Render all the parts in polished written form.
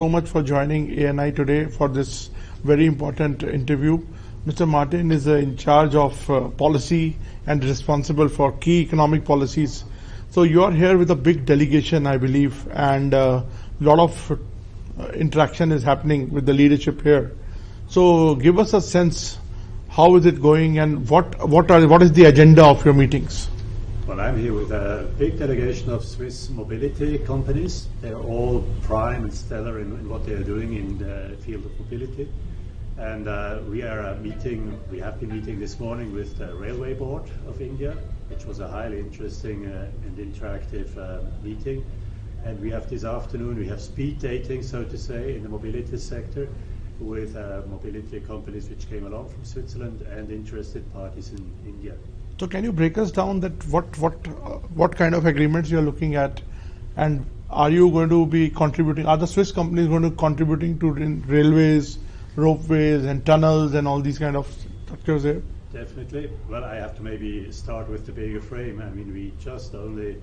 So much for joining ANI today for this very important interview. Mr. Martin is in charge of policy and responsible for key economic policies. So you are here with a big delegation, I believe, and a lot of interaction is happening with the leadership here. So give us a sense, how is it going, and what is the agenda of your meetings? Well, I'm here with a big delegation of Swiss mobility companies. They're all prime and stellar in what they are doing in the field of mobility. And we have been meeting this morning with the Railway Board of India, which was a highly interesting and interactive meeting. And we have this afternoon, we have speed dating, so to say, in the mobility sector with mobility companies which came along from Switzerland and interested parties in India. So can you break us down that what kind of agreements you are looking at, and are you going to be contributing? Are the Swiss companies going to contributing to railways, ropeways, and tunnels, and all these kind of structures there? Definitely. Well, I have to maybe start with the bigger frame. I mean, we just only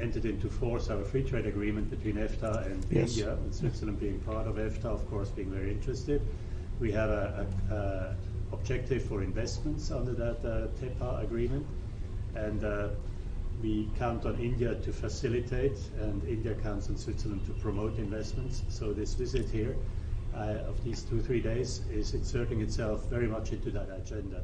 entered into force our free trade agreement between EFTA and India, and Switzerland being part of EFTA, of course, being very interested. We have a objective for investments under that TEPA agreement, and we count on India to facilitate, and India counts on Switzerland to promote investments. So this visit here of these 2-3 days is inserting itself very much into that agenda.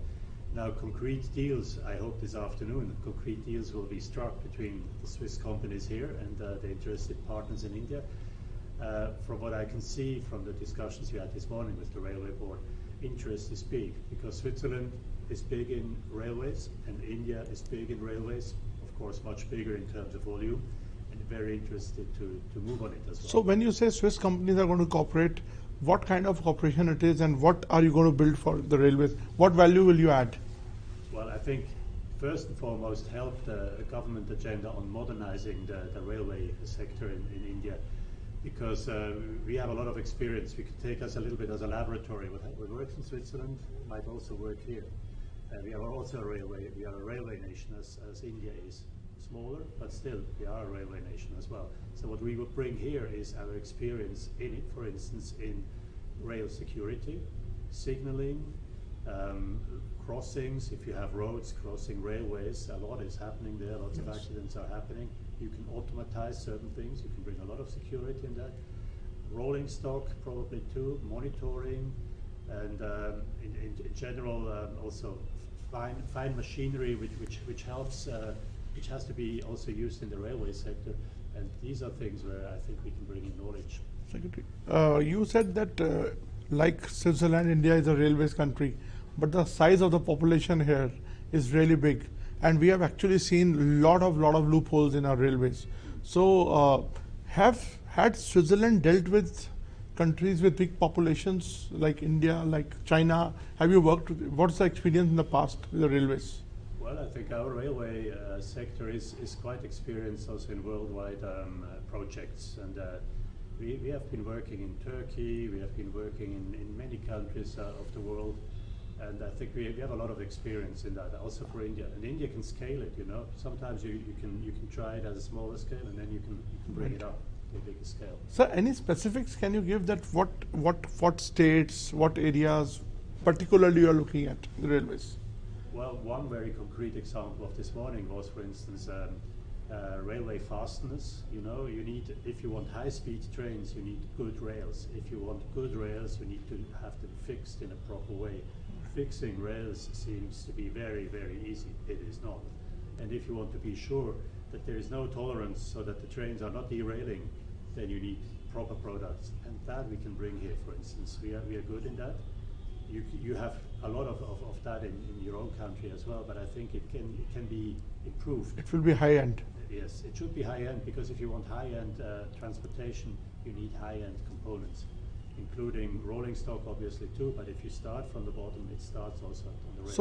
Now, concrete deals, I hope this afternoon, concrete deals will be struck between the Swiss companies here and the interested partners in India. From what I can see from the discussions we had this morning with the Railway Board, interest is big, because Switzerland is big in railways and India is big in railways, of course much bigger in terms of volume, and very interested to move on it as well. So when you say Swiss companies are going to cooperate, what kind of cooperation it is, and what are you going to build for the railways? What value will you add? Well, I think first and foremost help the government agenda on modernizing the railway sector in India, because we have a lot of experience. We could take us a little bit as a laboratory. What works in Switzerland might also work here. We are also a railway. We are a railway nation, as India is. Smaller, but still we are a railway nation as well. So what we would bring here is our experience in it, for instance, in rail security, signaling, crossings. If you have roads crossing railways, a lot is happening there. Lots of accidents are happening. You can automatize certain things. You can bring a lot of security in that. Rolling stock, probably too. Monitoring, and in general, also fine machinery, which helps, which has to be also used in the railway sector. And these are things where I think we can bring in knowledge. Secretary, you said that like Switzerland, India is a railways country, but the size of the population here is really big. And we have actually seen lot of loopholes in our railways. So had Switzerland dealt with countries with big populations like India, like China? Have you worked with, what's the experience in the past with the railways? Well, I think our railway sector is quite experienced also in worldwide projects. And we have been working in Turkey, we have been working in many countries of the world. And I think we have a lot of experience in that, also for India. And India can scale it, you know. Sometimes you can try it at a smaller scale, and then you can bring it up to a bigger scale. So any specifics can you give, that what states, what areas particularly you are looking at the railways? Well, one very concrete example of this morning was, for instance, railway fastness. You know, you need, if you want high-speed trains, you need good rails. If you want good rails, you need to have them fixed in a proper way. Fixing rails seems to be very, very easy. It is not. And if you want to be sure that there is no tolerance so that the trains are not derailing, then you need proper products. And that we can bring here, for instance. We are good in that. You have a lot of that in your own country as well, but I think it can be improved. It will be high-end. Yes, it should be high-end, because if you want high-end transportation, you need high-end components, including rolling stock obviously too, but if you start from the bottom, it starts also on the rails.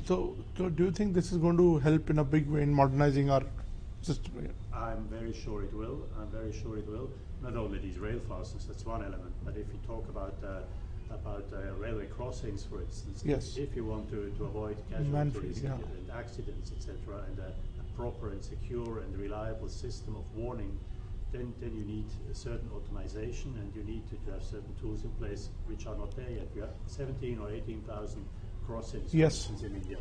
So do you think this is going to help in a big way in modernizing our system here? I'm very sure it will. I'm very sure it will. Not only these rail fasteners, that's one element, but if you talk about railway crossings, for instance, if you want to avoid casualties and accidents, etc., and a proper and secure and reliable system of warning then you need a certain automation, and you need to have certain tools in place which are not there yet. We have 17 or 18,000 crossings, for Yes. instance, in India.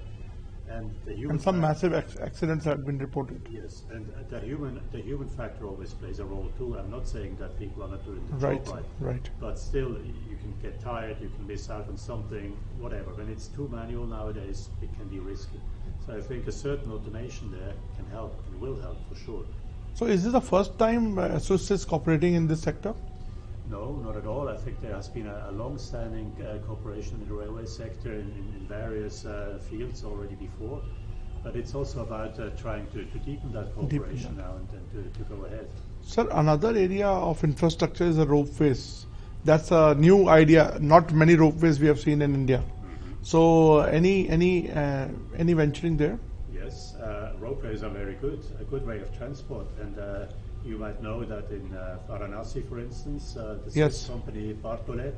And the human And some factor- massive accidents have been reported. Yes, and the human factor always plays a role too. I'm not saying that people are not doing the Right, job right, right. but still you can get tired, you can miss out on something, whatever. When it's too manual nowadays, it can be risky. So I think a certain automation there can help and will help for sure. So is this the first time SUS is cooperating in this sector? No, not at all. I think there has been a long-standing cooperation in the railway sector in various fields already before. But it's also about trying to deepen that cooperation now and to go ahead. Sir, another area of infrastructure is the ropeways. That's a new idea. Not many ropeways we have seen in India. So any venturing there? Yes, ropeways are very good, a good way of transport. And you might know that in Varanasi, for instance, the Yes. Swiss company Bartollet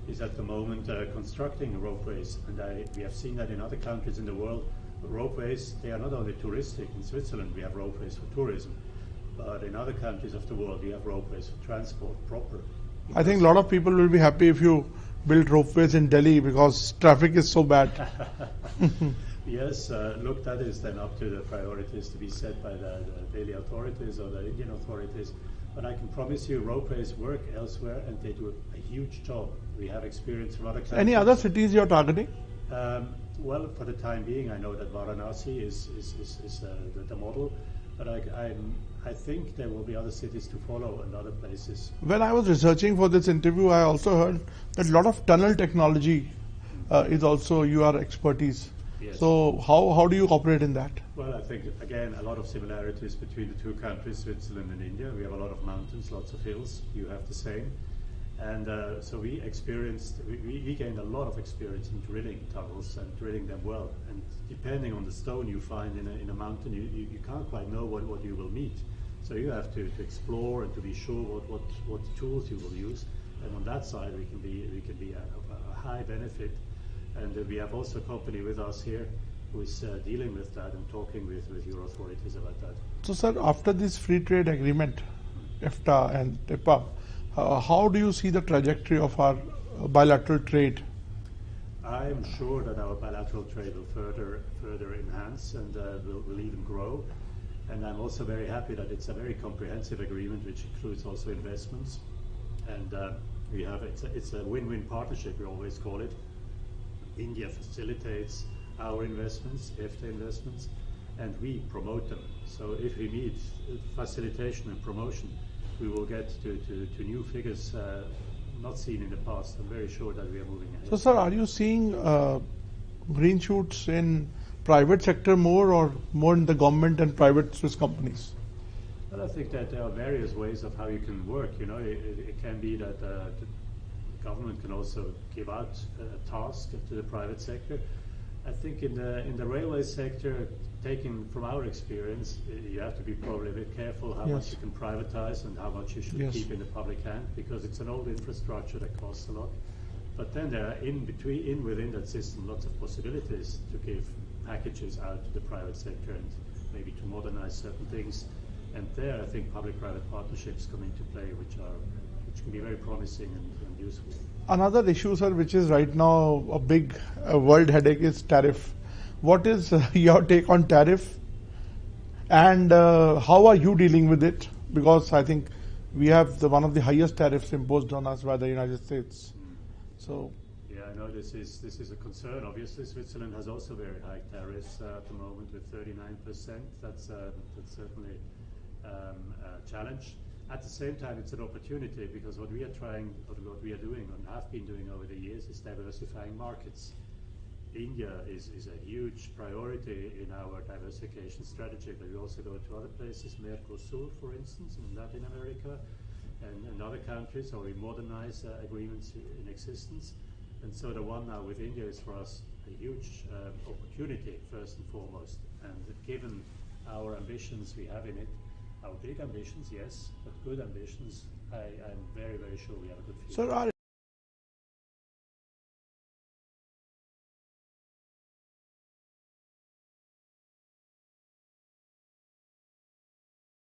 is at the moment constructing ropeways. And we have seen that in other countries in the world. Ropeways, they are not only touristic. In Switzerland, we have ropeways for tourism. But in other countries of the world, we have ropeways for transport proper. I think a lot of people will be happy if you build ropeways in Delhi because traffic is so bad. Yes, look, that is then up to the priorities to be set by the Delhi authorities or the Indian authorities. But I can promise you, ropeways work elsewhere, and they do a huge job. We have experience from other countries. Any other cities you're targeting? Well, for the time being, I know that Varanasi is the model, but I think there will be other cities to follow and other places. When I was researching for this interview, I also heard that a lot of tunnel technology is also your expertise. Yes. So how do you operate in that? Well, I think, again, a lot of similarities between the two countries, Switzerland and India. We have a lot of mountains, lots of hills. You have the same. And so we gained a lot of experience in drilling tunnels and drilling them well. And depending on the stone you find in a mountain, you can't quite know what you will meet. So you have to explore and to be sure what tools you will use. And on that side, we can be a high benefit. And we have also a company with us here who is dealing with that and talking with your authorities about that. So, sir, after this free trade agreement, EFTA and EPA, how do you see the trajectory of our bilateral trade? I am sure that our bilateral trade will further enhance and will even grow. And I'm also very happy that it's a very comprehensive agreement, which includes also investments. And it's a win-win partnership, we always call it. India facilitates our investments, EFTA investments, and we promote them. So if we need facilitation and promotion, we will get to new figures not seen in the past. I'm very sure that we are moving ahead. So, sir, are you seeing green shoots in private sector more or more in the government and private Swiss companies? Well, I think that there are various ways of how you can work. You know, it can be that the government can also give out a task to the private sector. I think in the railway sector, taking from our experience, you have to be probably a bit careful how much you can privatize and how much you should keep in the public hand, because it's an old infrastructure that costs a lot. But then there are within that system lots of possibilities to give packages out to the private sector and maybe to modernize certain things. And there, I think public-private partnerships come into play, which can be very promising and useful. Another issue, sir, which is right now a big world headache is tariff. What is your take on tariff, and how are you dealing with it? Because I think we have one of the highest tariffs imposed on us by the United States. So. Yeah, I know this is a concern. Obviously, Switzerland has also very high tariffs at the moment with 39%. That's certainly a challenge. At the same time, it's an opportunity, because what we are doing and have been doing over the years is diversifying markets. India is a huge priority in our diversification strategy, but we also go to other places, Mercosur, for instance, in Latin America, and other countries, or we modernize agreements in existence. And so the one now with India is for us a huge opportunity, first and foremost. And given our ambitions we have in it, our big ambitions, yes, but good ambitions, I'm very, very sure we have a good future. Sir,